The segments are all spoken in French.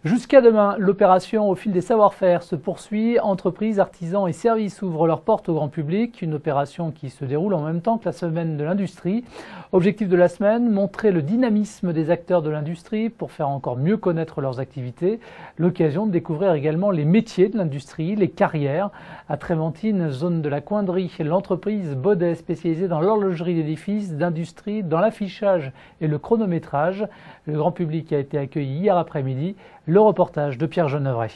Jusqu'à demain, l'opération Au fil des savoir-faire se poursuit. Entreprises, artisans et services ouvrent leurs portes au grand public. Une opération qui se déroule en même temps que la semaine de l'industrie. Objectif de la semaine, montrer le dynamisme des acteurs de l'industrie pour faire encore mieux connaître leurs activités. L'occasion de découvrir également les métiers de l'industrie, les carrières. À Trémentines, zone de la Coindrie, l'entreprise Baudet, spécialisée dans l'horlogerie d'édifices, d'industrie, dans l'affichage et le chronométrage. Le grand public a été accueilli hier après-midi. Le reportage de Pierre Genevray.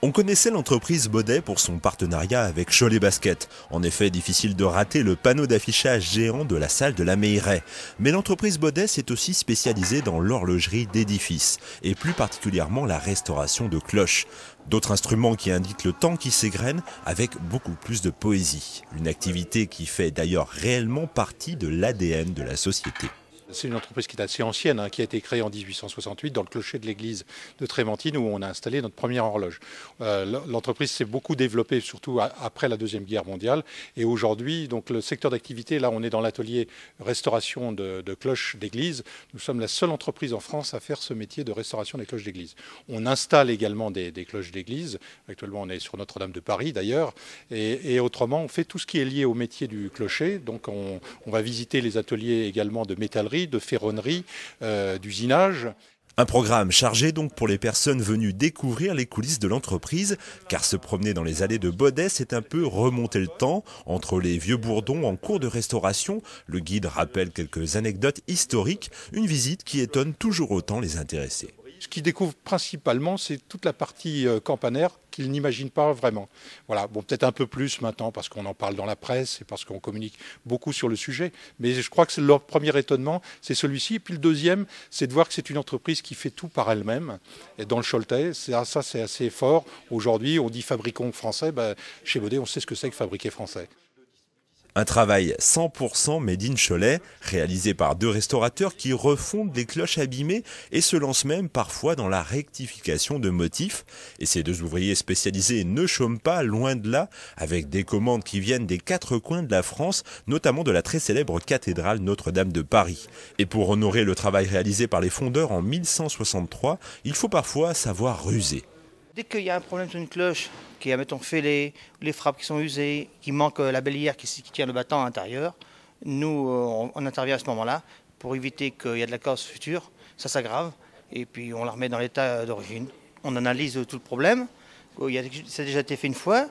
On connaissait l'entreprise Baudet pour son partenariat avec Cholet Basket. En effet, difficile de rater le panneau d'affichage géant de la salle de la Meilleraie. Mais l'entreprise Baudet s'est aussi spécialisée dans l'horlogerie d'édifices, et plus particulièrement la restauration de cloches. D'autres instruments qui indiquent le temps qui s'égrène avec beaucoup plus de poésie. Une activité qui fait d'ailleurs réellement partie de l'ADN de la société. C'est une entreprise qui est assez ancienne, qui a été créée en 1868 dans le clocher de l'église de Trémentines où on a installé notre première horloge. L'entreprise s'est beaucoup développée, surtout après la Deuxième Guerre mondiale. Et aujourd'hui, donc le secteur d'activité, là on est dans l'atelier restauration de cloches d'église. Nous sommes la seule entreprise en France à faire ce métier de restauration des cloches d'église. On installe également des cloches d'église. Actuellement on est sur Notre-Dame de Paris d'ailleurs. Et autrement, on fait tout ce qui est lié au métier du clocher. Donc on va visiter les ateliers également de métallerie, de ferronnerie, d'usinage. Un programme chargé donc pour les personnes venues découvrir les coulisses de l'entreprise, car se promener dans les allées de Baudet, c'est un peu remonter le temps. Entre les vieux bourdons en cours de restauration, le guide rappelle quelques anecdotes historiques, une visite qui étonne toujours autant les intéressés. Ce qu'ils découvrent principalement, c'est toute la partie campanaire qu'ils n'imaginent pas vraiment. Voilà, bon, peut-être un peu plus maintenant parce qu'on en parle dans la presse et parce qu'on communique beaucoup sur le sujet. Mais je crois que c'est leur premier étonnement, c'est celui-ci. Et puis le deuxième, c'est de voir que c'est une entreprise qui fait tout par elle-même. Et dans le Choletais, ça c'est assez fort. Aujourd'hui, on dit fabricons français. Chez Baudet, on sait ce que c'est que fabriquer français. Un travail 100% made in Cholet, réalisé par deux restaurateurs qui refondent des cloches abîmées et se lancent même parfois dans la rectification de motifs. Et ces deux ouvriers spécialisés ne chôment pas, loin de là, avec des commandes qui viennent des quatre coins de la France, notamment de la très célèbre cathédrale Notre-Dame de Paris. Et pour honorer le travail réalisé par les fondeurs en 1163, il faut parfois savoir ruser. Dès qu'il y a un problème sur une cloche, qui a, mettons, fêlée, les frappes qui sont usées, qui manque la bélière qui tient le battant à l'intérieur, nous, on intervient à ce moment-là pour éviter qu'il y ait de la casse future, ça s'aggrave, et puis on la remet dans l'état d'origine. On analyse tout le problème, ça a déjà été fait une fois,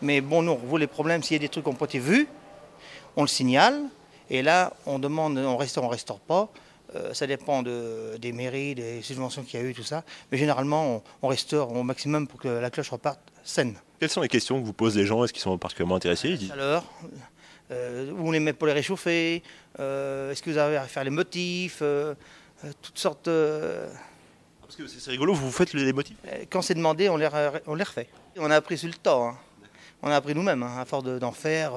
mais bon, nous, on revoit les problèmes, s'il y a des trucs qui n'ont pas été vus, on le signale, et là, on demande, on restaure pas. Ça dépend des mairies, des subventions qu'il y a eu, tout ça. Mais généralement, on restaure au maximum pour que la cloche reparte saine. Quelles sont les questions que vous posent les gens? Est-ce qu'ils sont particulièrement intéressés? La chaleur, où on les met pour les réchauffer, est-ce que vous avez à faire les motifs, toutes sortes... Parce que c'est rigolo, vous faites les motifs? Quand c'est demandé, on les refait. On a appris sur le temps, on a appris nous-mêmes, à force d'en faire,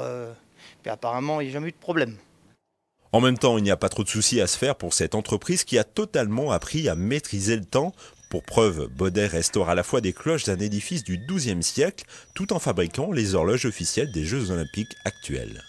puis apparemment, il n'y a jamais eu de problème. En même temps, il n'y a pas trop de soucis à se faire pour cette entreprise qui a totalement appris à maîtriser le temps. Pour preuve, Baudet restaure à la fois des cloches d'un édifice du XIIe siècle, tout en fabriquant les horloges officielles des Jeux Olympiques actuels.